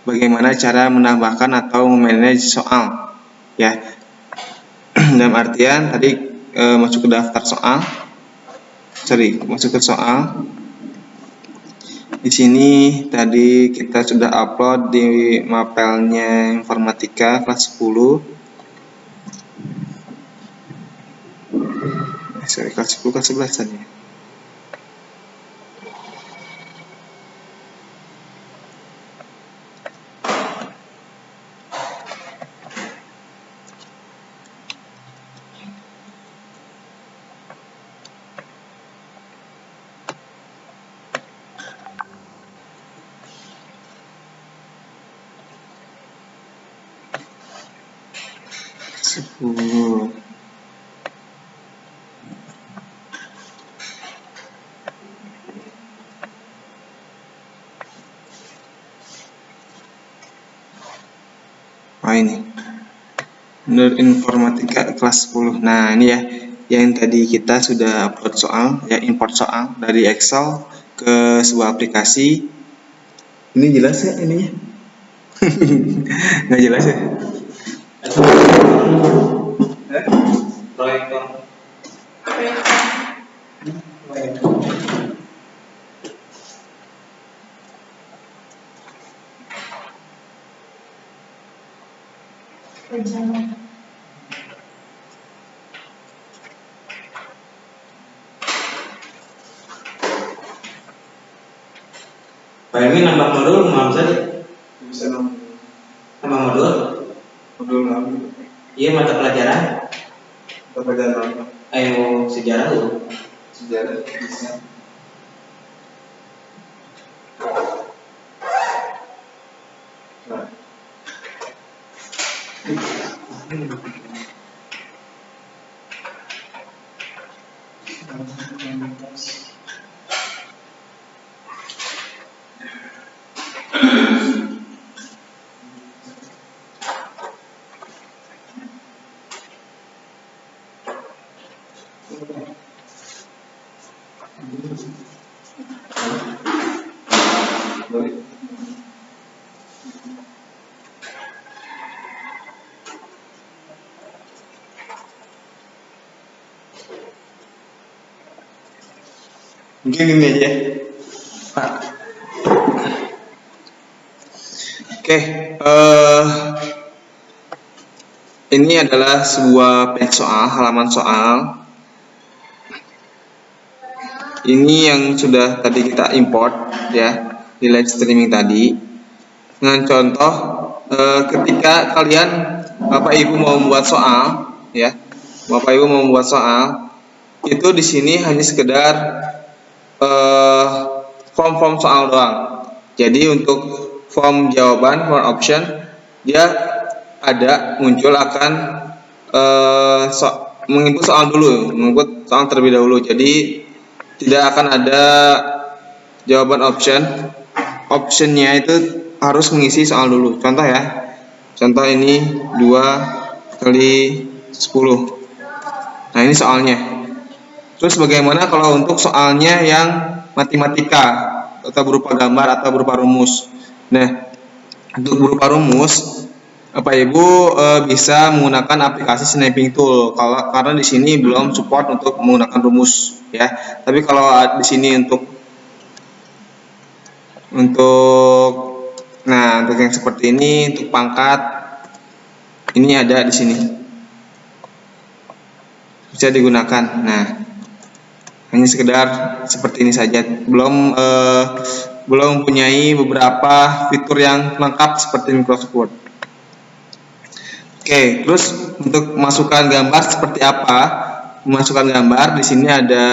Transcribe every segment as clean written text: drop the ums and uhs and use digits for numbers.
bagaimana cara menambahkan atau memanage soal, ya. Dalam artian tadi masuk ke daftar soal, masuk ke soal. Di sini tadi kita sudah upload di mapelnya informatika kelas 10. Kelas 10 kelas 11 tadi. Ini menurut informatika kelas 10. Nah, ini ya yang tadi kita sudah upload soal, ya, import soal dari Excel ke sebuah aplikasi. Ini jelas ya ininya? Nggak jelas ya? Proyektor. Pak Emi nambah modul mau saja? Bisa nambah modul? Modul nambah. Iya, mata pelajaran. Mata pelajaran apa? Ayo sejarah dulu. Sejarah bisa. Nah. Mungkin ini aja, Pak. Oke, ini adalah sebuah page soal, halaman soal. Ini yang sudah tadi kita import, ya, di live streaming tadi. Dengan contoh, ketika kalian Bapak Ibu mau membuat soal, ya, Bapak Ibu mau membuat soal, itu di sini hanya sekedar form soal doang. Jadi untuk form jawaban, form option, dia ada muncul akan menginput soal dulu, menginput soal terlebih dahulu. Jadi tidak akan ada jawaban option. Optionnya itu harus mengisi soal dulu. Contoh ya, contoh ini 2 kali 10. Nah, ini soalnya. Terus bagaimana kalau untuk soalnya yang matematika atau berupa gambar atau berupa rumus? Nah, untuk berupa rumus, Bapak Ibu bisa menggunakan aplikasi Snapping Tool. Karena di sini belum support untuk menggunakan rumus, ya. Tapi kalau di sini untuk yang seperti ini, untuk pangkat, ini ada di sini, bisa digunakan. Nah, hanya sekedar seperti ini saja, belum mempunyai beberapa fitur yang lengkap seperti Microsoft Word. Oke, terus untuk masukkan gambar seperti apa? Memasukkan gambar, di sini ada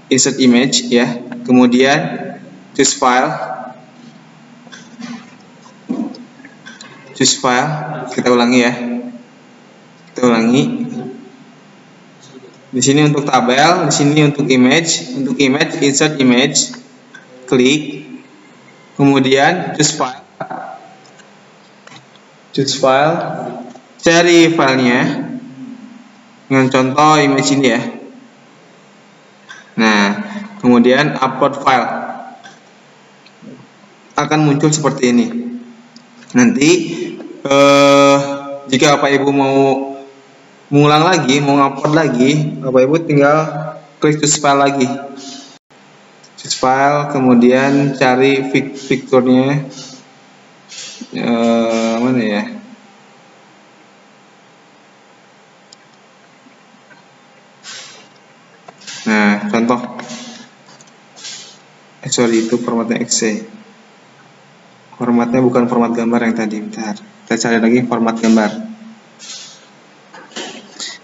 insert image, ya. Kemudian choose file. Kita ulangi ya. Kita ulangi. Di sini untuk tabel, di sini untuk image, insert image, klik, kemudian choose file, cari filenya, dengan contoh image ini ya. Nah, kemudian upload file, akan muncul seperti ini. Nanti jika Bapak Ibu mau mengulang lagi, mau ngupload lagi, Bapak Ibu tinggal klik choose file lagi. Choose file, kemudian cari fiturnya. Mana ya? Nah, contoh. Sorry, itu formatnya exe. Formatnya bukan format gambar yang tadi. Bentar. Kita cari lagi format gambar.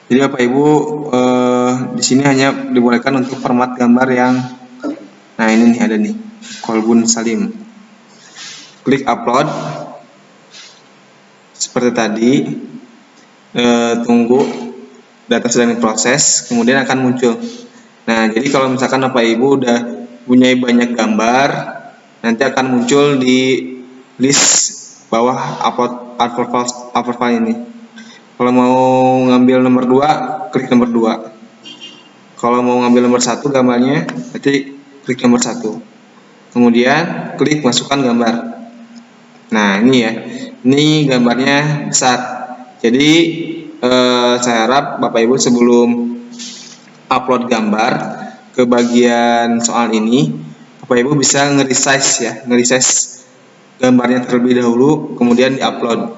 Jadi Bapak Ibu di sini hanya dibolehkan untuk format gambar yang, nah ini nih ada nih, Kolbun Salim. Klik upload. Seperti tadi, tunggu, data sedang diproses, kemudian akan muncul. Nah, jadi kalau misalkan Bapak Ibu udah punya banyak gambar, nanti akan muncul di list bawah upload file ini. Kalau mau ngambil nomor 2, klik nomor 2. Kalau mau ngambil nomor 1 gambarnya, nanti klik nomor 1. Kemudian klik masukkan gambar. Nah, ini ya. Ini gambarnya besar. Jadi saya harap Bapak Ibu sebelum upload gambar ke bagian soal ini, Bapak Ibu bisa nge-resize ya, nge-resize gambarnya terlebih dahulu, kemudian di-upload.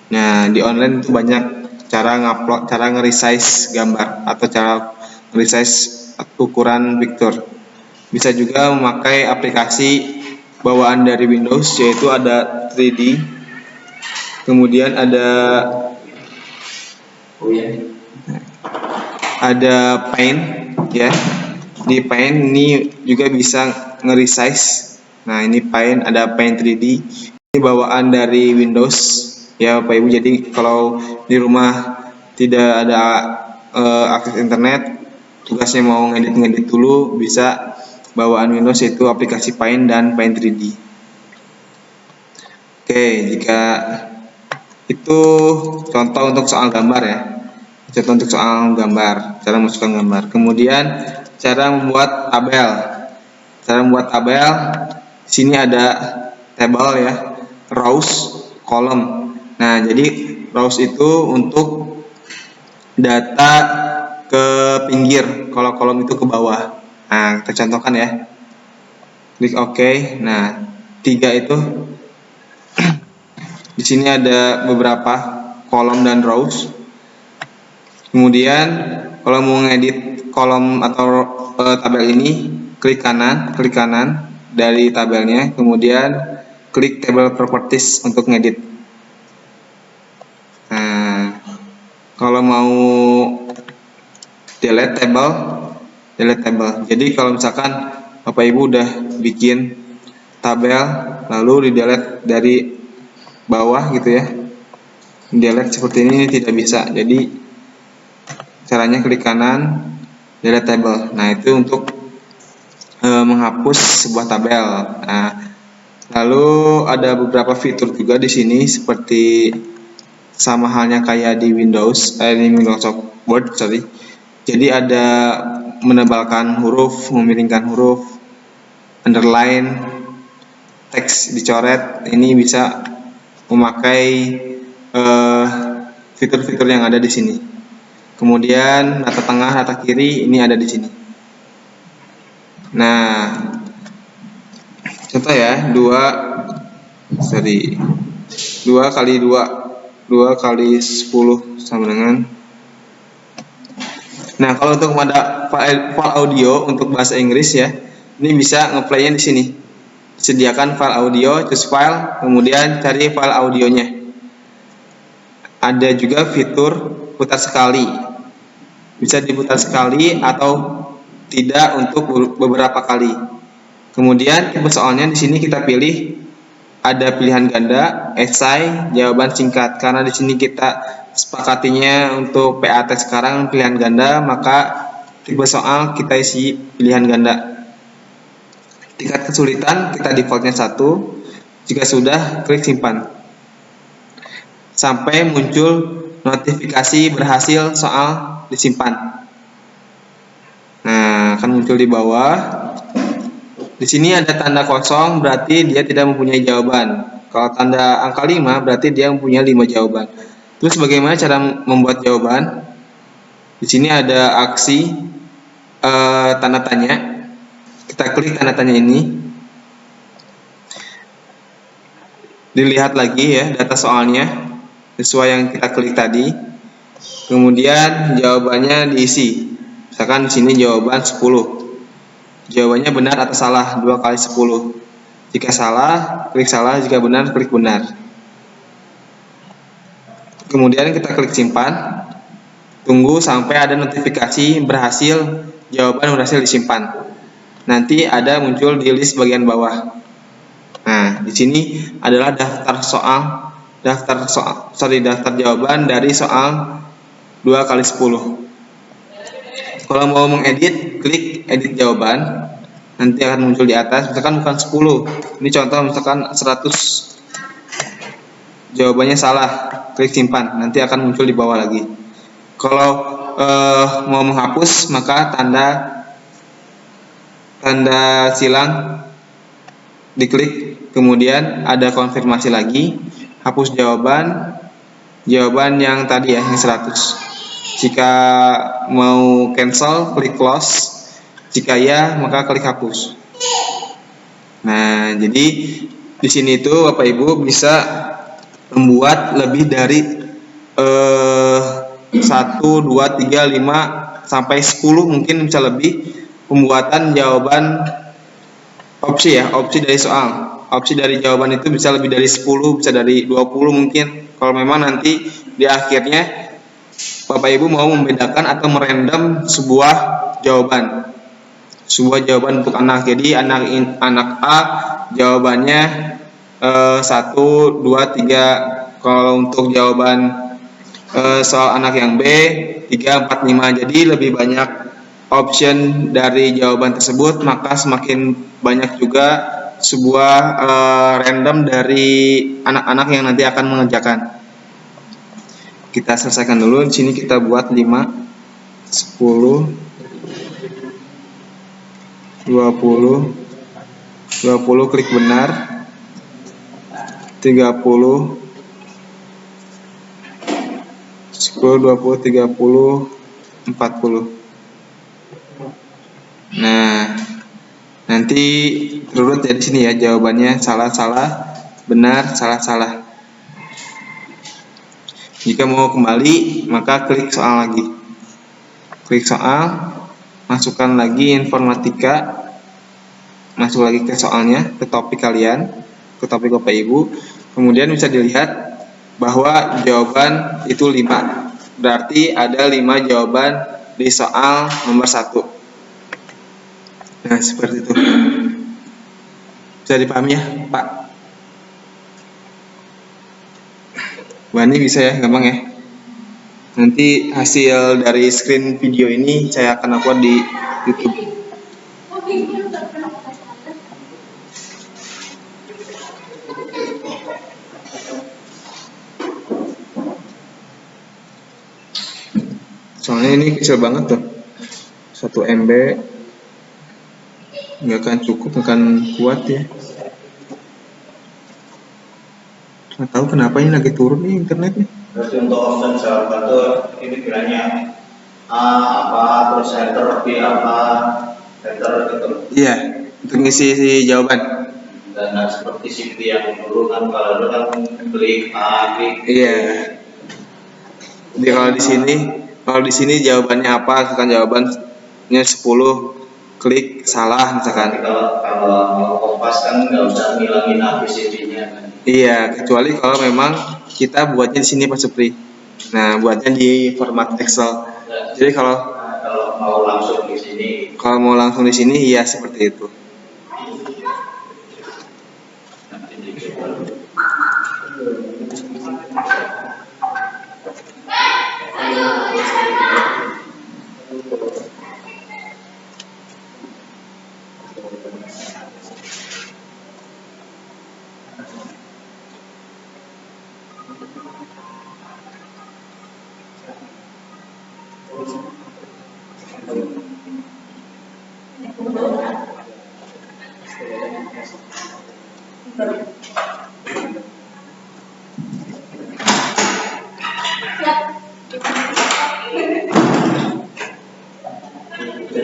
Nah, di online itu banyak cara ngupload, cara nge-resize gambar atau cara nge-resize ukuran vektor. Bisa juga memakai aplikasi bawaan dari Windows, yaitu ada 3D, kemudian ada Paint ya. Di Paint ini juga bisa nge-resize. Nah, ini Paint, ada Paint 3D. Ini bawaan dari Windows ya Bapak Ibu. Jadi kalau di rumah tidak ada akses internet, tugasnya mau ngedit dulu, bisa bawaan Windows yaitu aplikasi Paint dan Paint 3D. Oke, jika itu contoh untuk soal gambar ya. Contoh untuk soal gambar, cara masukkan gambar. Kemudian cara membuat tabel. Cara membuat tabel, di sini ada tabel ya, rows, kolom. Nah, jadi rows itu untuk data ke pinggir, kalau kolom itu ke bawah. Nah, kita contohkan ya. Klik OK. Nah, 3 itu di sini ada beberapa kolom dan rows. Kemudian kalau mau ngedit kolom atau tabel ini, klik kanan dari tabelnya, kemudian klik table properties untuk ngedit. Nah, kalau mau delete table. Jadi kalau misalkan Bapak Ibu udah bikin tabel lalu di delete dari bawah gitu ya, delete seperti ini tidak bisa. Jadi caranya klik kanan, delete table. Nah, itu untuk menghapus sebuah tabel. Nah, lalu ada beberapa fitur juga di sini seperti sama halnya kayak di Windows, di Microsoft Word, sorry. Jadi ada menebalkan huruf, memiringkan huruf, underline, teks dicoret. Ini bisa memakai fitur-fitur yang ada di sini. Kemudian rata tengah, rata kiri ini ada di sini. Nah, contoh ya, 2 kali 10 sama dengan. Nah, kalau untuk ada file audio untuk bahasa Inggris ya, ini bisa ngeplaynya di sini. Sediakan file audio, choose file, kemudian cari file audionya. Ada juga fitur putar sekali. Bisa diputar sekali atau tidak untuk beberapa kali. Kemudian tipe soalnya di sini kita pilih ada pilihan ganda, esai, jawaban singkat. Karena di sini kita sepakatinya untuk PAT sekarang pilihan ganda, maka tipe soal kita isi pilihan ganda. Tingkat kesulitan kita defaultnya 1. Jika sudah, klik simpan. Sampai muncul notifikasi berhasil soal disimpan. Nah, akan muncul di bawah. Di sini ada tanda kosong, berarti dia tidak mempunyai jawaban. Kalau tanda angka 5 berarti dia mempunyai 5 jawaban. Terus bagaimana cara membuat jawaban? Di sini ada aksi tanda tanya. Kita klik tanda tanya ini. Dilihat lagi ya data soalnya sesuai yang kita klik tadi. Kemudian jawabannya diisi. Misalkan di sini jawaban 10. Jawabannya benar atau salah 2 kali 10. Jika salah, klik salah. Jika benar, klik benar. Kemudian kita klik simpan. Tunggu sampai ada notifikasi jawaban berhasil disimpan. Nanti ada muncul di list bagian bawah. Nah, di sini adalah daftar jawaban dari soal 2 kali 10. Kalau mau mengedit, klik edit jawaban. Nanti akan muncul di atas. Misalkan bukan 10. Ini contoh misalkan 100. Jawabannya salah. Klik simpan. Nanti akan muncul di bawah lagi. Kalau mau menghapus, maka tanda silang diklik, kemudian ada konfirmasi lagi, hapus jawaban yang tadi ya, yang 100. Jika mau cancel, klik close. Jika ya, maka klik hapus. Nah, jadi di sini itu Bapak Ibu bisa membuat lebih dari 1, 2, 3, 5 sampai 10 mungkin bisa lebih pembuatan jawaban opsi ya, opsi dari soal. Opsi dari jawaban itu bisa lebih dari 10, bisa dari 20 mungkin. Kalau memang nanti di akhirnya Bapak Ibu mau membedakan atau merandom sebuah jawaban. Sebuah jawaban untuk anak. Jadi anak A jawabannya 1, 2, 3. Kalau untuk jawaban soal anak yang B 3, 4, 5. Jadi lebih banyak option dari jawaban tersebut, maka semakin banyak juga sebuah random dari anak-anak yang nanti akan mengerjakan. Kita selesaikan dulu. Di sini kita buat 5, 10, 20, klik benar. 30, 10, 20, 30, 40. Nah, nanti terurut ya di sini ya jawabannya salah, benar, salah. Jika mau kembali, maka klik soal lagi. Klik soal, masukkan lagi informatika, masuk lagi ke soalnya, ke topik kalian, ke topik Bapak Ibu. Kemudian bisa dilihat bahwa jawaban itu 5. Berarti ada 5 jawaban di soal nomor 1. Nah, seperti itu. Bisa dipahami ya, Pak? Ini bisa ya, gampang ya. Nanti hasil dari screen video ini saya akan upload di YouTube. Soalnya ini kecil banget tuh, 1 MB nggak akan cukup, nggak akan kuat ya. Nggak tahu kenapa ini lagi turun nih internetnya. Terus untuk option jawaban tuh ini bilangnya A apa, terus enter B apa, enter gitu. Iya, untuk ngisi jawaban. Dan seperti CV yang dulu kan, kalau dulu kan klik A, klik. Iya. Jadi kalau di sini jawabannya apa? Misalkan jawabannya 10, klik salah misalkan. Tapi kalau mau kompas kan nggak usah ngilangin ABCD-nya kan. Iya, kecuali kalau memang kita buatnya di sini Pak Supri. Nah, buatnya di format Excel. Jadi kalau mau langsung di sini. Kalau mau langsung di sini, iya seperti itu.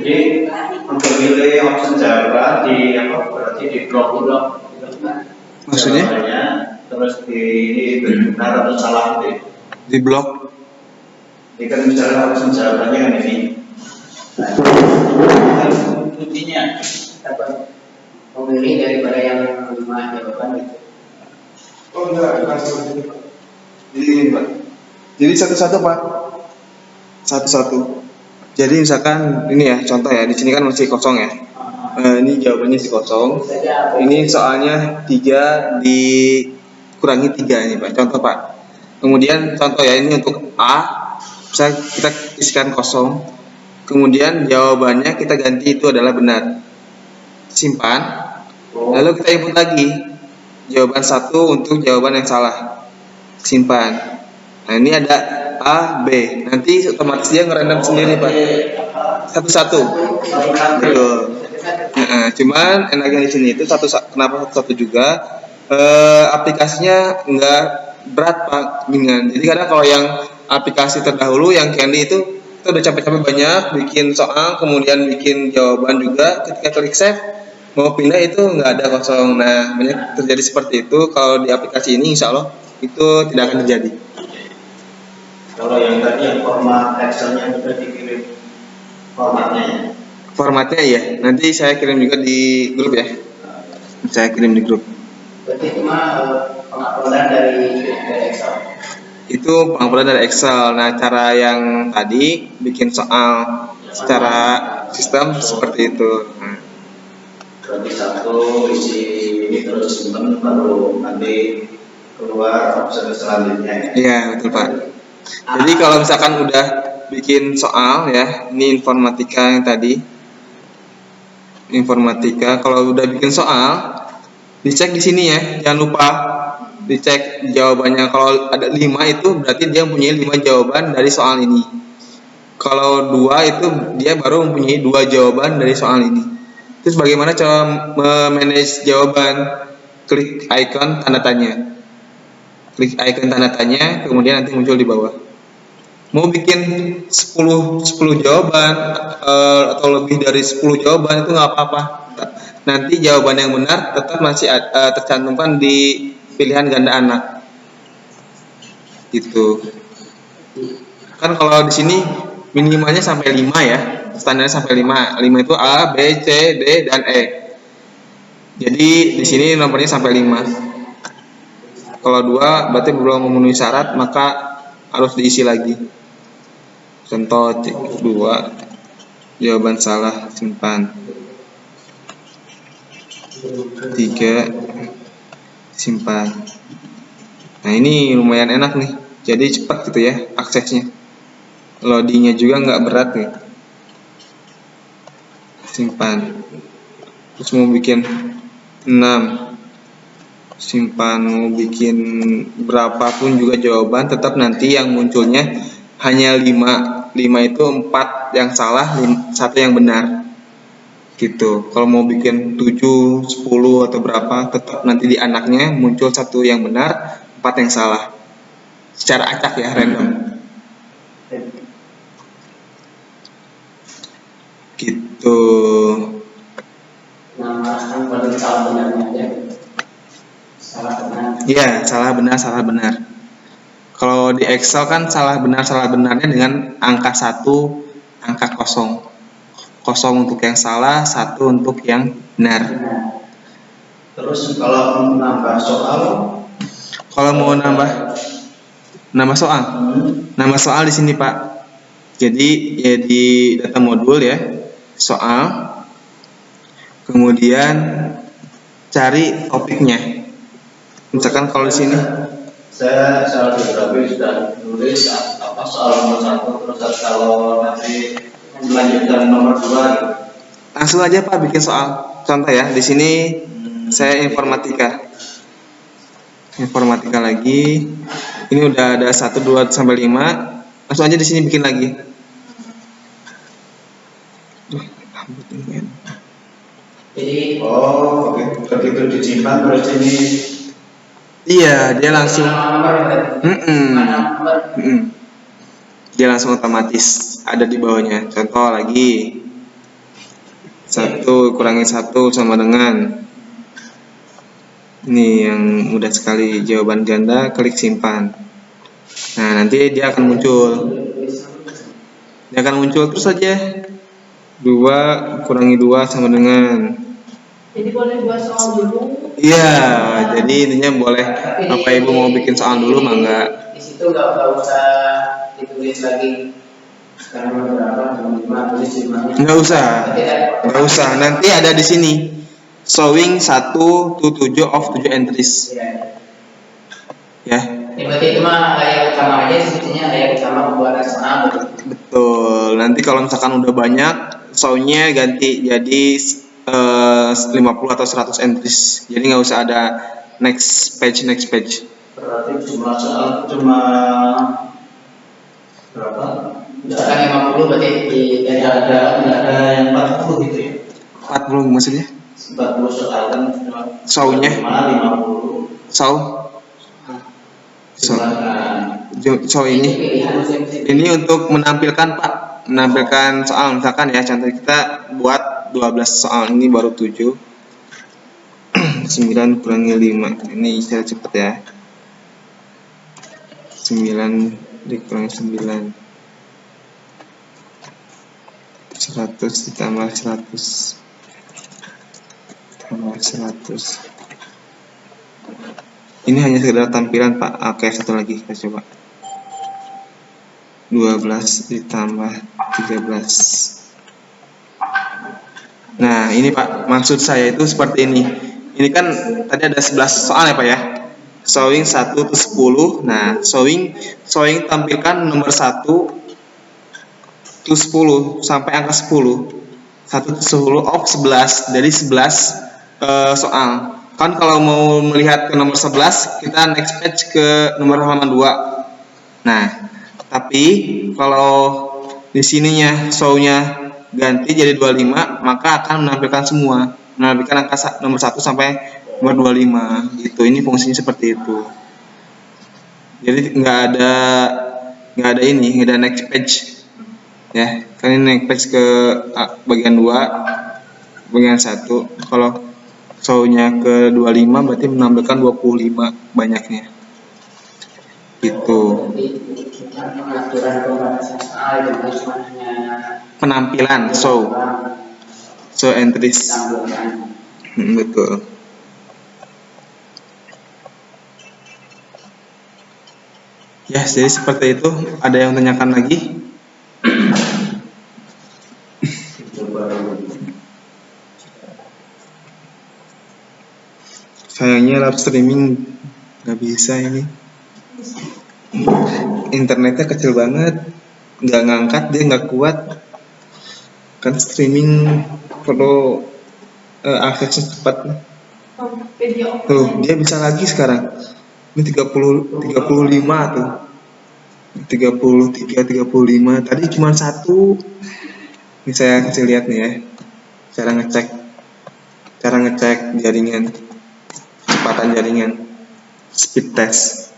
Jadi untuk milih option jawaban di apa berarti di blok Maksudnya jawabannya, terus di ini benar atau salah gitu. di blok. Ini kan misalnya option jawabannya kan ini. Kuncinya dapat memilih daripada yang 5 jawaban gitu. Oh enggak, seperti itu. Jadi ini Pak. Jadi satu-satu Pak. Satu-satu. Jadi misalkan ini ya contoh ya, di sini kan masih kosong ya. Ini jawabannya masih kosong. Ini soalnya 3 dikurangi 3 ini Pak. Contoh Pak. Kemudian contoh ya, ini untuk A, bisa kita isikan kosong. Kemudian jawabannya kita ganti itu adalah benar. Simpan. Lalu kita input lagi jawaban 1 untuk jawaban yang salah. Simpan. Nah ini ada A, B. Nanti otomatis dia ngerandom sendiri Pak. Satu-satu. Betul. Cuman enaknya di sini itu kenapa satu-satu juga? Aplikasinya nggak berat Pak, ringan. Jadi kadang kalau yang aplikasi terdahulu yang Candy itu kita udah capek-capek banyak bikin soal, kemudian bikin jawaban juga. Ketika klik save mau pindah itu nggak ada kosong. Nah banyak terjadi seperti itu. Kalau di aplikasi ini insya Allah itu tidak akan terjadi. kalau yang tadi yang format Excelnya sudah dikirim formatnya. Formatnya ya, nanti saya kirim juga di grup ya. Saya kirim di grup. Berarti cuma penguploadan dari Excel. Itu pengumpulan dari Excel. Nah, cara yang tadi bikin soal secara sistem seperti itu. Berarti satu isi ini terus simpan baru nanti keluar opsi selanjutnya. Iya, betul Pak. Jadi kalau misalkan udah bikin soal ya, ini informatika yang tadi. Informatika kalau udah bikin soal dicek di sini ya, jangan lupa dicek jawabannya. Kalau ada 5 itu berarti dia mempunyai 5 jawaban dari soal ini. Kalau 2 itu dia baru mempunyai 2 jawaban dari soal ini. Terus bagaimana cara memanage jawaban? Klik icon tanda tanya. Klik icon tanda tanya, kemudian nanti muncul di bawah. Mau bikin 10 jawaban atau lebih dari 10 jawaban itu nggak apa-apa. Nanti jawaban yang benar tetap masih tercantumkan di pilihan ganda anak. Gitu. Kan kalau di sini minimalnya sampai 5 ya. Standarnya sampai 5. 5 itu A, B, C, D, dan E. Jadi di sini nomornya sampai 5. Kalau 2 berarti belum memenuhi syarat, maka harus diisi lagi. Contoh 2, jawaban salah, simpan. 3, simpan. Nah ini lumayan enak nih, jadi cepat gitu ya aksesnya. Loadingnya juga nggak berat nih. Simpan. Terus mau bikin 6, simpan. Mau bikin berapapun juga jawaban, tetap nanti yang munculnya hanya 5 itu 4 yang salah, 1 yang benar gitu. Kalau mau bikin 7, 10 atau berapa, tetap nanti di anaknya muncul 1 yang benar, 4 yang salah secara acak ya, random gitu. Nah, kan paling salah benarnya aja. Salah benar. Iya, salah benar. Kalau di Excel kan salah benarnya dengan angka 1, angka kosong. Kosong untuk yang salah, 1 untuk yang benar. Terus kalau nambah soal, kalau mau nambah soal, nambah soal di sini Pak. Jadi ya di data modul ya, soal, kemudian cari topiknya. Misalkan kalau di sini saya salah geografi sudah nulis apa soal nomor 1, terus kalau nanti melanjutkan nomor 2 gitu. langsung aja Pak bikin soal. Contoh ya, di sini saya informatika lagi. Ini udah ada 1, 2 sampai 5. Langsung aja di sini bikin lagi. Jadi Oke. Begitu disimpan terus ini. Iya, dia langsung. Dia langsung otomatis ada di bawahnya. Contoh lagi, 1 kurangi 1 sama dengan, ini yang mudah sekali, jawaban ganda, klik simpan. Nah, nanti dia akan muncul. Dia akan muncul terus saja. 2 kurangi 2 sama dengan. Jadi boleh buat soal dulu. Iya, jadi intinya boleh Bapak Ibu mau bikin soal dulu mangga. Di situ nggak usah ditulis lagi. Sekarang berapa? Cuma tulis jumlahnya. Nggak usah. Nanti ada di sini. Showing 1 to 7 of 7 entries. Iya. Ya, Ya, berarti itu mah ayat utama aja, sebetulnya ayat utama pembuatan soal. betul. Nanti kalau misalkan udah banyak, show-nya ganti jadi 50 atau 100 entries. Jadi nggak usah ada next page. Berarti jumlah soal cuma berapa? Misalkan 50 berarti Tidak ada yang 40 gitu ya. 40 maksudnya? 40 soal kan cuma Show-nya? cuma 50. Show ini. pilihan Ini untuk menampilkan Pak, menampilkan soal. Misalkan ya, contoh kita buat 12 soal, ini baru 7. 9 kurangi 5, ini saya cepet ya. 9 dikurangi 9, 100 ditambah 100 tambah 100. Ini hanya sekedar tampilan Pak. Oke, satu lagi kita coba. 12 ditambah 13. Nah, ini Pak, maksud saya itu seperti ini. Ini kan tadi ada 11 soal ya Pak ya. Showing 1 to 10. Nah, showing tampilkan nomor 1 to 10 sampai angka 10. 1 to 10 of 11 dari 11 soal. Kan kalau mau melihat ke nomor 11, kita next page ke nomor halaman 2. Nah, tapi kalau di sininya show-nya ganti jadi 25, maka akan menampilkan semua. Menampilkan angka nomor 1 sampai nomor 25 gitu. Ini fungsinya seperti itu. Jadi nggak ada next page. Ya, kan ini next page ke bagian 2, bagian 1. Kalau show-nya ke 25 berarti menampilkan 25 banyaknya. Gitu. pengaturan pembatasan soal itu cuma hanya Penampilan show entries. tambahan. Betul. Ya, jadi seperti itu. Ada yang tanyakan lagi? Sayangnya live streaming nggak bisa ini. Internetnya kecil banget, nggak ngangkat, dia nggak kuat. Kan streaming perlu aksesnya cepat. Video Tuh, dia bisa lagi sekarang. Ini 35 tuh. 33, 35. Tadi cuma 1. Ini saya kasih lihat nih ya. Cara ngecek jaringan. Kecepatan jaringan. Speed test.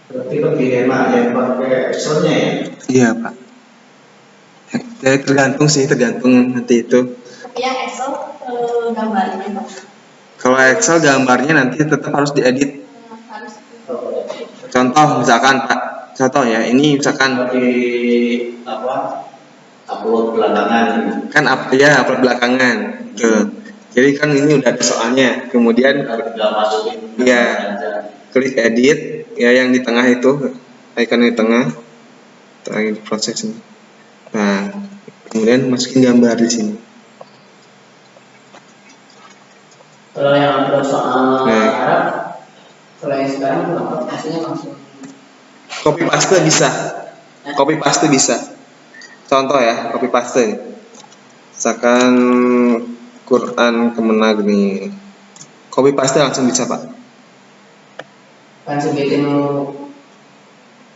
Berarti lebih enak yang pakai Excel-nya ya? Iya, Pak. Ya, tergantung nanti itu. Tapi yang Excel gambarnya Pak. Kalau Excel gambarnya nanti tetap harus diedit. Harus Contoh misalkan Pak, contoh ya, ini misalkan Di apa? Upload belakangan. kan upload belakangan. Tuh. Jadi kan ini udah ada soalnya. Kemudian Tinggal masukin. Iya. aja. klik edit, ya yang di tengah itu, icon di tengah proses ini. Nah, kemudian masukin gambar di sini. Kalau yang upload soal Nah. Arab, kalau yang sekarang upload hasilnya langsung. Copy paste bisa. Contoh ya, copy paste. Misalkan Quran Kemenag nih. Copy paste langsung bisa, Pak. Kan segitu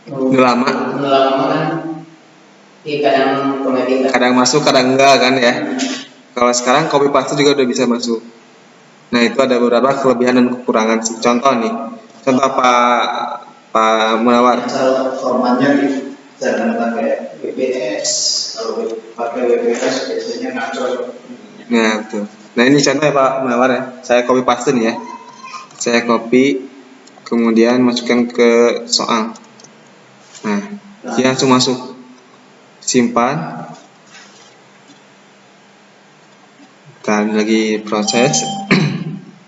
Udah lama. kan kadang komedi Kadang masuk, kadang enggak kan ya. Kalau sekarang copy paste juga udah bisa masuk. Nah, itu ada beberapa kelebihan dan kekurangan sih. Contoh nih, Contoh apa Pak Munawar? Asal formatnya jangan pakai WPS. Kalau pakai WPS biasanya ngaco. Nah, betul. Nah, ini contoh ya Pak Munawar ya. Saya copy paste nih ya. Saya copy, kemudian masukkan ke soal. Nah, dia langsung masuk. Simpan. Kita lagi proses.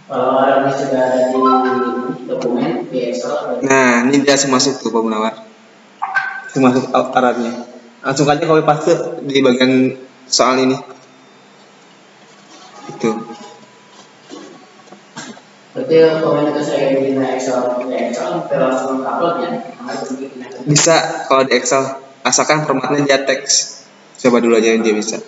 Kalau Arabnya sudah ada di dokumen di Excel, Nah, ini dia langsung masuk tuh Pak Munawar. Langsung masuk Arabnya. Langsung aja copy paste di bagian soal ini. Itu. berarti dokumen itu saya bikin di Excel, kita langsung upload ya. Harus bikin Bisa kalau di Excel, asalkan formatnya dia teks. Coba dulu aja dia bisa.